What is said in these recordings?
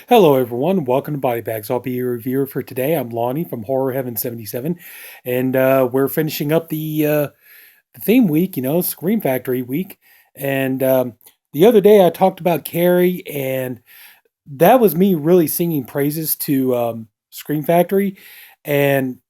Hello, everyone. Welcome to Body Bags. I'll be your reviewer for today. I'm Lonnie from Horror Heaven77, and we're finishing up the theme week, Scream Factory week. And the other day I talked about Carrie, and that was me really singing praises to Scream Factory. And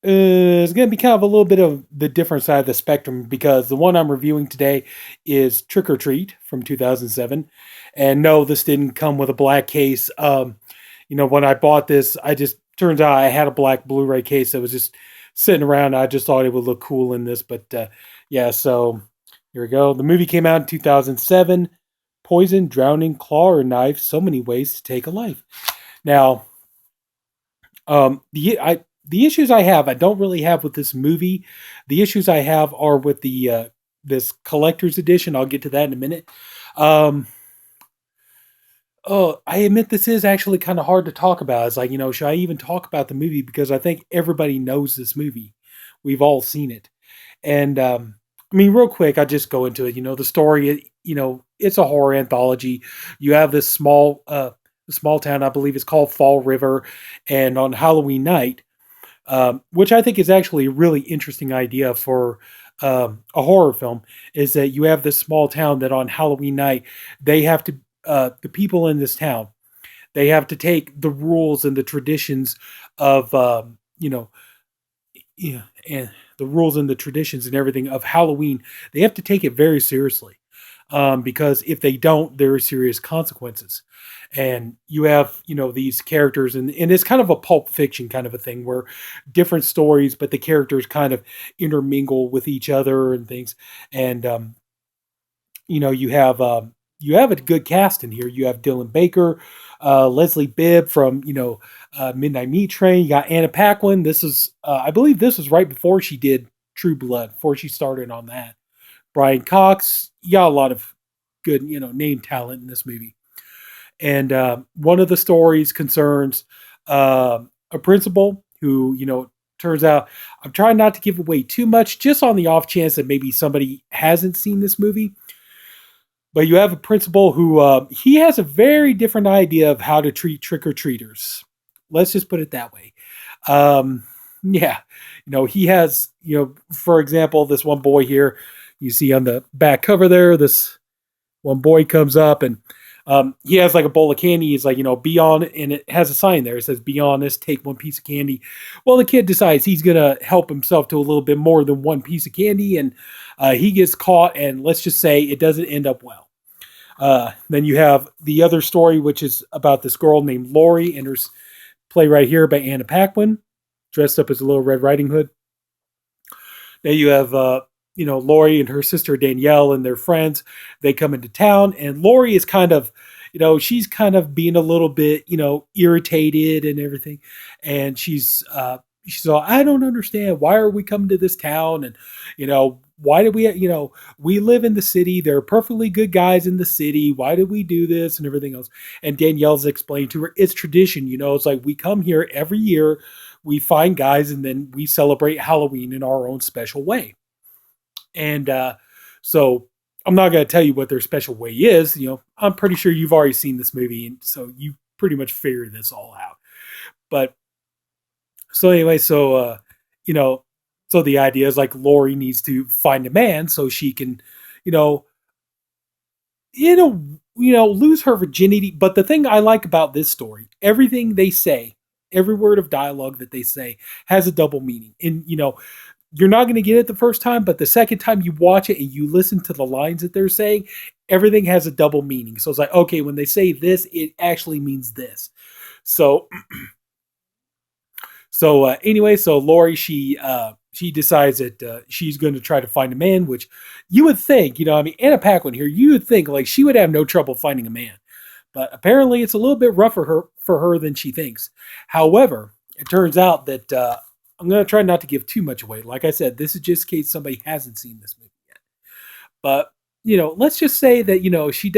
it's going to be kind of a little bit of the different side of the spectrum because the one I'm reviewing today is Trick or Treat from 2007. And no, this didn't come with a black case. When I bought this, I just turns out I had a black Blu-ray case that was just sitting around. I just thought it would look cool in this, but yeah. So here we go. The movie came out in 2007. Poison, drowning, claw, or knife. So many ways to take a life. Now, the issues I have, I don't really have with this movie. The issues I have are with the this collector's edition. I'll get to that in a minute. Um, oh, I admit this is actually kind of hard to talk about. It's like, should I even talk about the movie? Because I think everybody knows this movie. We've all seen it. And I mean, real quick, I just go into it. The story, it's a horror anthology. You have this small town, I believe it's called Fall River. And on Halloween night, which I think is actually a really interesting idea for a horror film, is that you have this small town that on Halloween night, they have to, the people in this town, they have to take the rules and the traditions of, yeah, and the rules and the traditions and everything of Halloween, they have to take it very seriously. Because if they don't, there are serious consequences. And you have, these characters, and it's kind of a pulp fiction kind of a thing where different stories, but the characters kind of intermingle with each other and things. And you know, you have a good cast in here. You have Dylan Baker, Leslie Bibb from Midnight Meat Train. You got Anna Paquin. This is I believe this was right before she did True Blood, before she started on that. Brian Cox. You got a lot of good name talent in this movie. And one of the stories concerns a principal who turns out, I'm trying not to give away too much, just on the off chance that maybe somebody hasn't seen this movie. But you have a principal who he has a very different idea of how to treat trick or treaters. Let's just put it that way. Yeah, he has for example, this one boy here you see on the back cover there. This one boy comes up and he has like a bowl of candy. He's like, be on, and it has a sign there. It says, "Be honest, take one piece of candy." Well, the kid decides he's gonna help himself to a little bit more than one piece of candy, and he gets caught. And let's just say it doesn't end up well. Then you have the other story, which is about this girl named Lori, and her play right here by Anna Paquin, dressed up as a little Red Riding Hood. Then you have Lori and her sister Danielle and their friends. They come into town, and Lori is kind of, she's kind of being a little bit, irritated and everything. And she's all, "I don't understand. Why are we coming to this town? And, why did we, we live in the city. There are perfectly good guys in the city. Why did we do this?" And everything else. And Danielle's explained to her, it's tradition. It's like we come here every year, we find guys, and then we celebrate Halloween in our own special way. And so I'm not going to tell you what their special way is. I'm pretty sure you've already seen this movie, and so you pretty much figured this all out. But so anyway, you know, so the idea is like Lori needs to find a man so she can, you know, lose her virginity. But the thing I like about this story, everything they say, every word of dialogue that they say has a double meaning. And you're not going to get it the first time, but the second time you watch it and you listen to the lines that they're saying, everything has a double meaning. So it's like, okay, when they say this, it actually means this. So, anyway, so Lori, she decides that she's going to try to find a man, which you would think, Anna Paquin here, you would think like she would have no trouble finding a man, but apparently it's a little bit rougher for her than she thinks. However, it turns out that I'm going to try not to give too much away. Like I said, this is just in case somebody hasn't seen this movie yet. But, let's just say that, she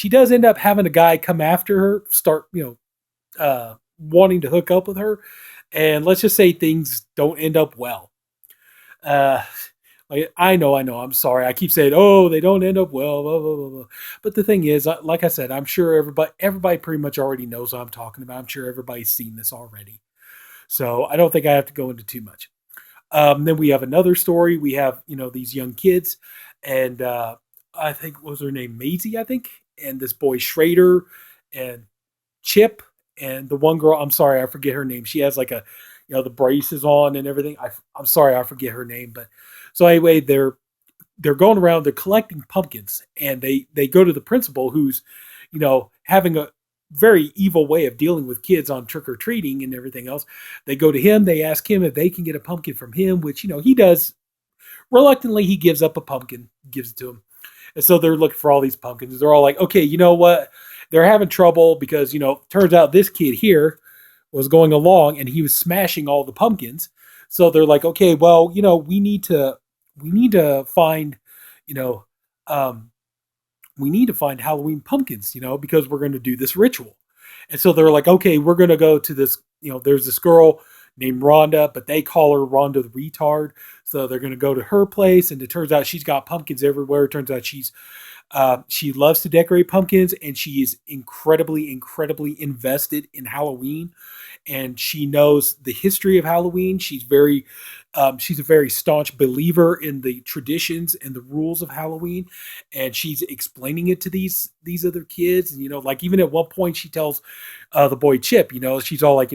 does end up having a guy come after her, start, wanting to hook up with her. And let's just say things don't end up well. Uh, Like I know. I'm sorry. I keep saying, oh, they don't end up well, blah, blah, blah, blah. But the thing is, like I said, I'm sure everybody pretty much already knows what I'm talking about. I'm sure everybody's seen this already. So I don't think I have to go into too much. Then we have another story. We have these young kids, and I think what was her name, Maisie, I think, and this boy Schrader and Chip and the one girl. I'm sorry, I forget her name. She has like a the braces on and everything. I'm sorry, I forget her name, but so anyway, they're going around, they're collecting pumpkins, and they go to the principal who's having a very evil way of dealing with kids on trick or treating and everything else. They go to him, they ask him if they can get a pumpkin from him, which he does reluctantly. He gives up a pumpkin, gives it to him, and so they're looking for all these pumpkins. They're all like, okay, you know what, they're having trouble because turns out this kid here was going along and he was smashing all the pumpkins. So they're like, okay, well, we need to find, you know, um, we need to find Halloween pumpkins, because we're going to do this ritual. And so they're like, okay, we're going to go to this, there's this girl named Rhonda, but they call her Rhonda the retard. So they're going to go to her place, and it turns out she's got pumpkins everywhere. It turns out she loves to decorate pumpkins, and she is incredibly, incredibly invested in Halloween, and she knows the history of Halloween. She's a very staunch believer in the traditions and the rules of Halloween, and she's explaining it to these other kids. And like even at one point, she tells the boy Chip, she's all like,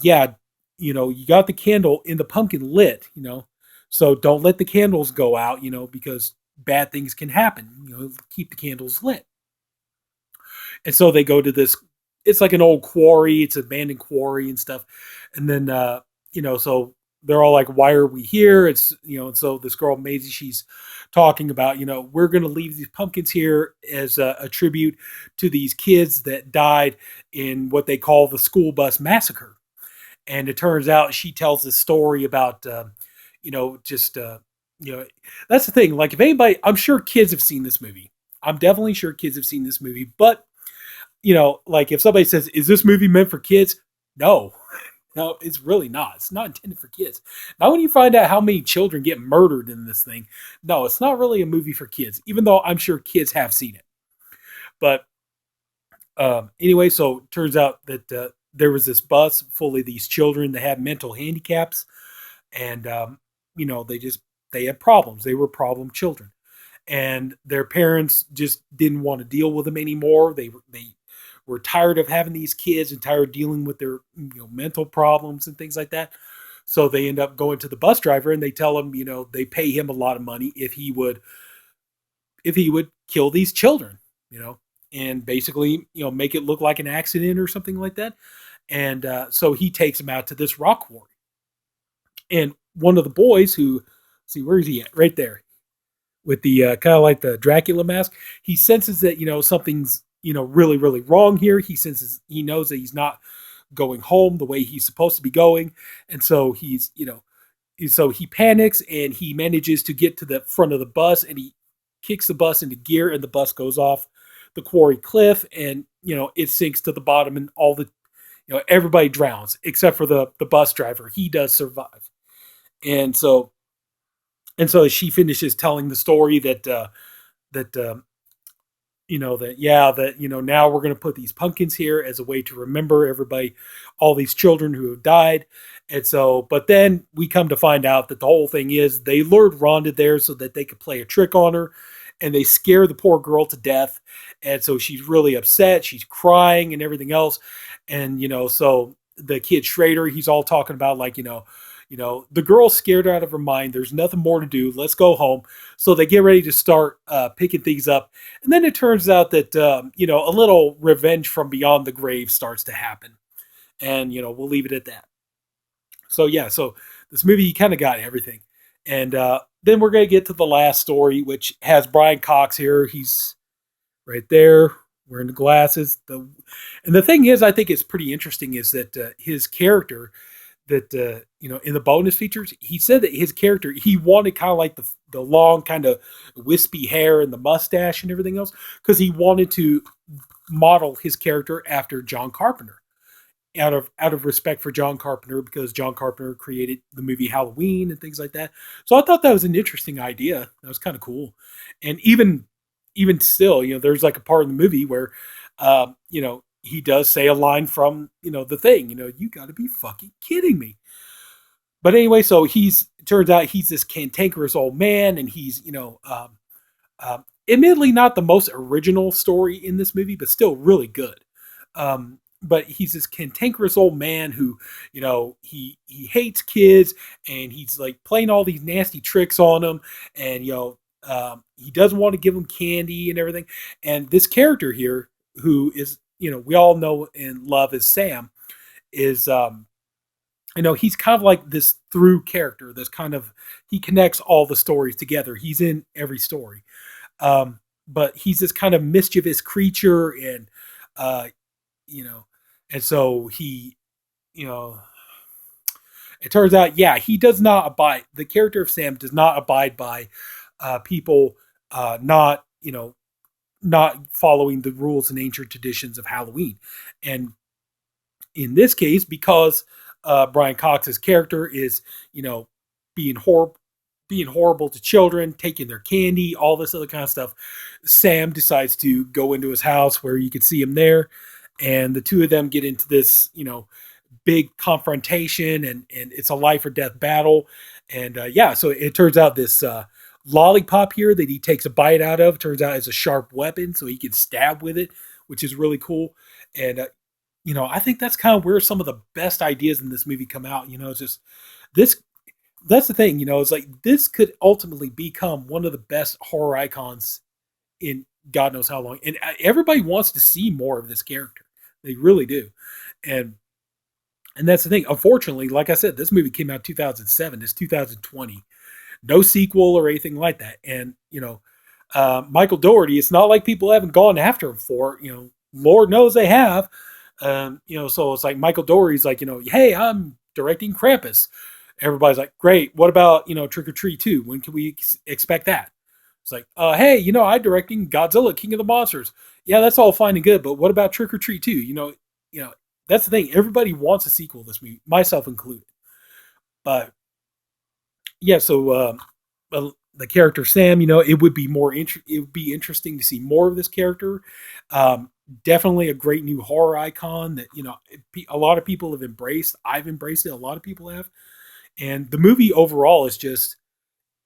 yeah, you got the candle in the pumpkin lit, so don't let the candles go out, because bad things can happen. Keep the candles lit. And so they go to this. It's like an old quarry. It's an abandoned quarry and stuff. And then so they're all like, "Why are we here?" It's And so this girl Maisie, she's talking about, we're going to leave these pumpkins here as a tribute to these kids that died in what they call the school bus massacre. And it turns out she tells this story about just that's the thing. Like if anybody, I'm sure kids have seen this movie. I'm definitely sure kids have seen this movie, but like if somebody says, "Is this movie meant for kids?" No, no, it's really not. It's not intended for kids. Now, when you find out how many children get murdered in this thing, no, it's not really a movie for kids, even though I'm sure kids have seen it. But anyway, so it turns out that there was this bus full of these children that had mental handicaps, and they had problems. They were problem children, and their parents just didn't want to deal with them anymore. They were tired of having these kids and tired of dealing with their mental problems and things like that. So they end up going to the bus driver, and they tell him, they pay him a lot of money if he would kill these children, and basically, make it look like an accident or something like that. And so he takes them out to this rock quarry. And one of the boys who, see, where is he at? Right there with the kind of like the Dracula mask. He senses that, something's, really, really wrong here. He knows that he's not going home the way he's supposed to be going. And so so he panics, and he manages to get to the front of the bus, and he kicks the bus into gear, and the bus goes off the quarry cliff, and, it sinks to the bottom, and all the, everybody drowns except for the bus driver. He does survive. And so, she finishes telling the story that now we're going to put these pumpkins here as a way to remember everybody, all these children who have died. And so, but then we come to find out that the whole thing is they lured Rhonda there so that they could play a trick on her, and they scare the poor girl to death. And so she's really upset. She's crying and everything else. And, so the kid Schrader, he's all talking about like, the girl's scared out of her mind. There's nothing more to do. Let's go home. So they get ready to start picking things up. And then it turns out that, a little revenge from beyond the grave starts to happen. And, we'll leave it at that. So, yeah, so this movie kind of got everything. And then we're going to get to the last story, which has Brian Cox here. He's right there wearing the glasses. And the thing is, I think it's pretty interesting is that his character that in the bonus features, he said that his character, he wanted kind of like the long kind of wispy hair and the mustache and everything else, because he wanted to model his character after John Carpenter. out of respect for John Carpenter, because John Carpenter created the movie Halloween and things like that. So I thought that was an interesting idea. That was kind of cool. And even still, there's like a part in the movie where, he does say a line from the Thing. You got to be fucking kidding me. But anyway, so turns out he's this cantankerous old man, and he's admittedly not the most original story in this movie, but still really good. But he's this cantankerous old man who, he hates kids, and he's like playing all these nasty tricks on them, and he doesn't want to give them candy and everything. And this character here, who is we all know and love as Sam, is he's kind of like this through character. This kind of he connects all the stories together. He's in every story. But he's this kind of mischievous creature, and you know, and so it turns out, yeah, he does not abide. The character of Sam does not abide by people not following the rules and ancient traditions of Halloween, and in this case, because Brian Cox's character is being horrible to children, taking their candy, all this other kind of stuff. Sam decides to go into his house where you can see him there, and the two of them get into this, big confrontation, and it's a life or death battle. And so it turns out this lollipop here that he takes a bite out of turns out is a sharp weapon, so he can stab with it, which is really cool. And I think that's kind of where some of the best ideas in this movie come out. It's just this that's the thing, it's like this could ultimately become one of the best horror icons in God knows how long. And everybody wants to see more of this character. They really do. And that's the thing. Unfortunately, like I said, this movie came out 2007. It's 2020. No sequel or anything like that. And, Michael Dougherty, it's not like people haven't gone after him for, Lord knows they have. So it's like Michael Dougherty's like, hey, I'm directing Krampus. Everybody's like, great. What about, Trick or Treat 2? When can we expect that? It's like, hey, I'm directing Godzilla, King of the Monsters. Yeah, that's all fine and good, but what about Trick or Treat 2? That's the thing. Everybody wants a sequel this movie, myself included. But yeah, so the character Sam, it would be it would be interesting to see more of this character. Definitely a great new horror icon that a lot of people have embraced. I've embraced it. A lot of people have. And the movie overall is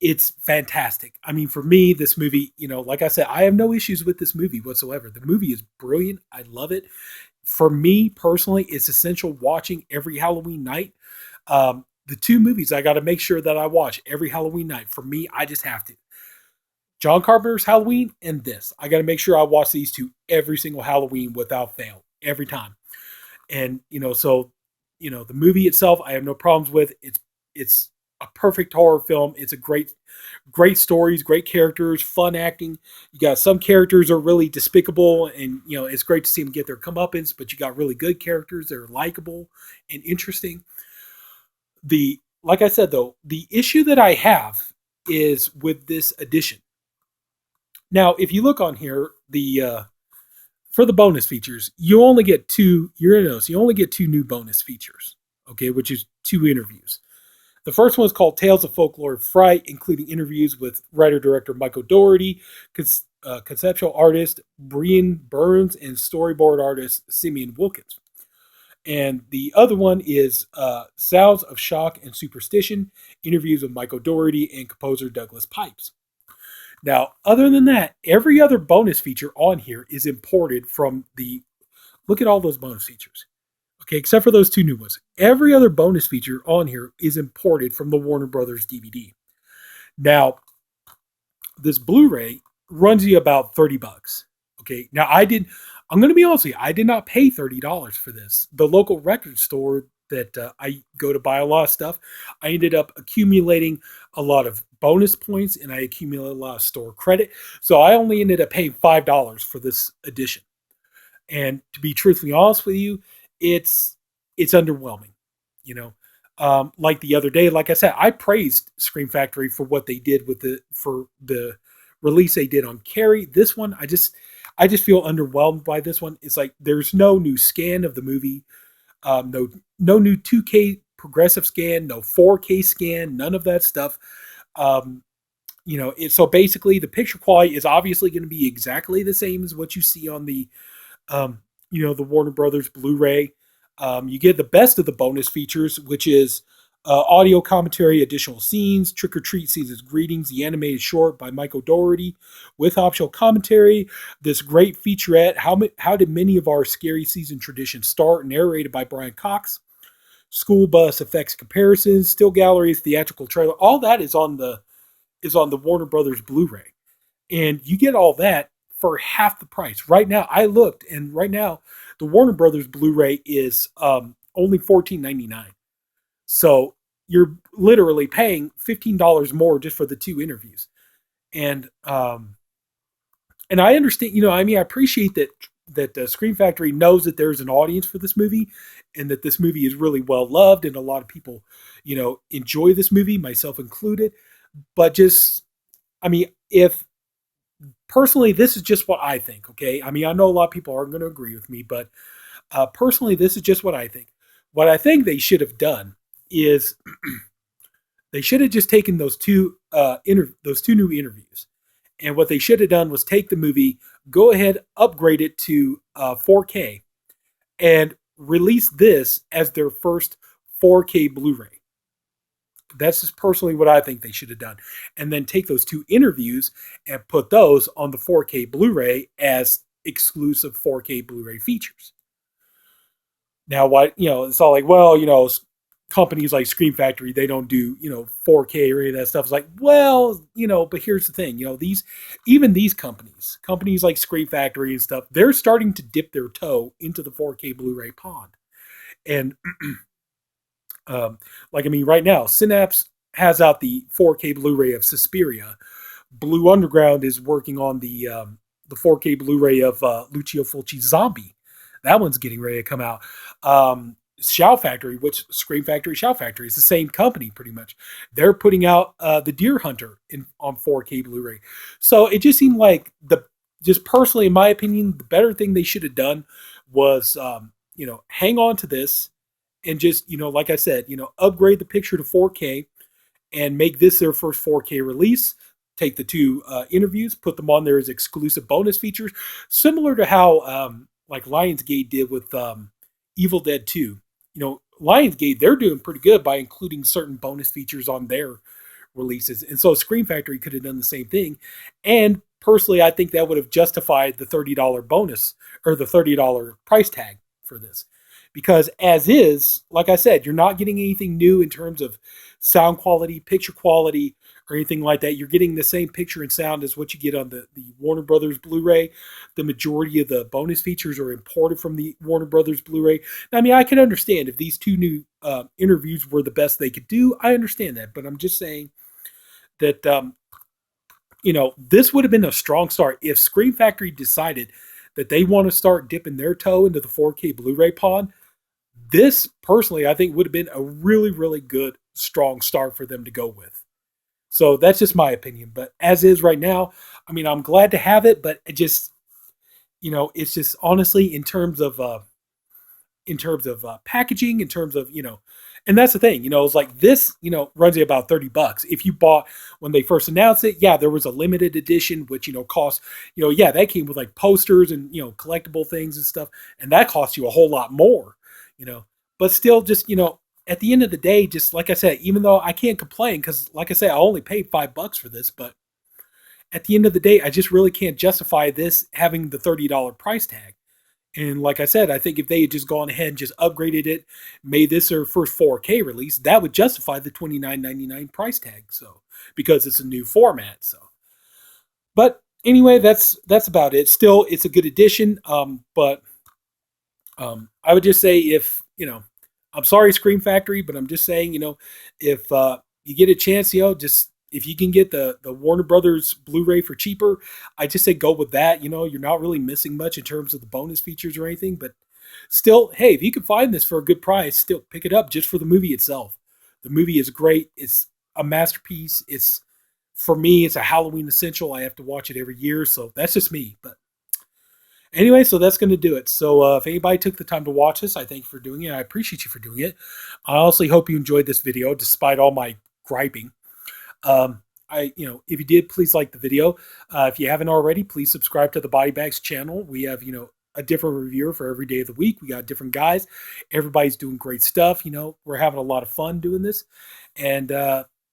it's fantastic. I mean, for me, this movie, like I said, I have no issues with this movie whatsoever. The movie is brilliant. I love it. For me personally, it's essential watching every Halloween night. The two movies I got to make sure that I watch every Halloween night. For me, I just have to. John Carpenter's Halloween and this. I got to make sure I watch these two every single Halloween without fail, every time. And, the movie itself, I have no problems with. It's a perfect horror film. It's a great stories, great characters, fun acting. You got some characters are really despicable, and it's great to see them get their comeuppance. But you got really good characters that are likable and interesting. Like I said though, the issue that I have is with this edition. Now, if you look on here, for the bonus features, you only get two. You're gonna notice you only get two new bonus features. Okay, which is 2 interviews. The first one is called Tales of Folklore Fright, including interviews with writer-director Michael Dougherty, conceptual artist Brian Burns, and storyboard artist Simeon Wilkins. And the other one is Sounds of Shock and Superstition, interviews with Michael Dougherty and composer Douglas Pipes. Now, other than that, every other bonus feature on here is imported from look at all those bonus features. Okay, except for those 2 new ones. Every other bonus feature on here is imported from the Warner Brothers DVD. Now, this Blu-ray runs you about $30. Okay, now I'm going to be honest with you, I did not pay $30 for this. The local record store that I go to buy a lot of stuff, I ended up accumulating a lot of bonus points, and I accumulated a lot of store credit. So I only ended up paying $5 for this edition. And to be truthfully honest with you, it's underwhelming. Like the other day, like I said, I praised Scream Factory for what they did for the release they did on Carrie. This one, I just feel underwhelmed by this one. It's like there's no new scan of the movie. No, no new 2K progressive scan, no 4K scan, none of that stuff. Um, so basically the picture quality is obviously going to be exactly the same as what you see on the um, the Warner Brothers Blu-ray. You get the best of the bonus features, which is audio commentary, additional scenes, trick or treat season's greetings, the animated short by Michael Dougherty, with optional commentary. This great featurette, how did many of our scary season traditions start? Narrated by Brian Cox. School bus effects comparisons, still galleries, theatrical trailer. All that is on the Warner Brothers Blu-ray, and you get all that for half the price. Right now, I looked, and right now, the Warner Brothers Blu-ray is only $14.99. So you're literally paying $15 more just for the two interviews, and I understand. I appreciate that Scream Factory knows that there's an audience for this movie, and that this movie is really well loved, and a lot of people, enjoy this movie, myself included. But just, if personally, this is just what I think. Okay, I know a lot of people aren't going to agree with me, but personally, this is just what I think. What I think they should have done is they should have just taken those two new interviews, and what they should have done was take the movie, go ahead, upgrade it to 4K, and release this as their first 4K Blu-ray. That's just personally what I think they should have done. And then take those two interviews and put those on the 4K Blu-ray as exclusive 4K Blu-ray features. Now, it's all like, well, companies like Scream Factory, they don't do, 4K or any of that stuff. It's like, well, but here's the thing, these companies like Scream Factory and stuff, they're starting to dip their toe into the 4K Blu-ray pond. And right now, Synapse has out the 4K Blu-ray of Suspiria. Blue Underground is working on the 4K Blu-ray of Lucio Fulci's Zombie. That one's getting ready to come out. Shout Factory, which Scream Factory, Shout Factory, is the same company pretty much. They're putting out the Deer Hunter on 4K Blu-ray. So it just seemed like just personally, in my opinion, the better thing they should have done was, hang on to this and just, like I said, upgrade the picture to 4K and make this their first 4K release. Take the two interviews, put them on there as exclusive bonus features, similar to how like Lionsgate did with Evil Dead 2. Lionsgate, they're doing pretty good by including certain bonus features on their releases. And so Scream Factory could have done the same thing. And personally, I think that would have justified the $30 bonus or the $30 price tag for this. Because as is, like I said, you're not getting anything new in terms of sound quality, picture quality, or anything like that. You're getting the same picture and sound as what you get on the Warner Brothers Blu-ray. The majority of the bonus features are imported from the Warner Brothers Blu-ray. I can understand if these two new interviews were the best they could do. I understand that, but I'm just saying that this would have been a strong start if Scream Factory decided that they want to start dipping their toe into the 4K Blu-ray pond. This personally, I think, would have been a really, really good, strong start for them to go with. So that's just my opinion. But as is right now, I'm glad to have it, but it just, it's just honestly in terms of packaging, in terms of, and that's the thing, it's like this, runs you about $30. If you bought when they first announced it, yeah, there was a limited edition, which, cost, yeah, that came with like posters and, collectible things and stuff. And that cost you a whole lot more, but still just, at the end of the day, just like I said, even though I can't complain, because like I said, I only paid $5 for this, but at the end of the day, I just really can't justify this having the $30 price tag. And like I said, I think if they had just gone ahead and just upgraded it, made this their first 4K release, that would justify the $29.99 price tag. So because it's a new format. So, but anyway, that's about it. Still, it's a good addition. But I would just say if I'm sorry, Scream Factory, but I'm just saying, if you get a chance, just if you can get the Warner Brothers Blu-ray for cheaper, I just say go with that. You're not really missing much in terms of the bonus features or anything, but still, hey, if you can find this for a good price, still pick it up just for the movie itself. The movie is great. It's a masterpiece. For me, it's a Halloween essential. I have to watch it every year, so that's just me. But Anyway, so that's going to do it. So if anybody took the time to watch this, I thank you for doing it. I appreciate you for doing it. I also hope you enjoyed this video, despite all my griping. If you did, please like the video. If you haven't already, please subscribe to the Body Bags channel. We have, a different reviewer for every day of the week. We got different guys. Everybody's doing great stuff. We're having a lot of fun doing this. And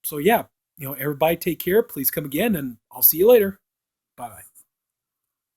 so, yeah, everybody take care. Please come again, and I'll see you later. Bye-bye.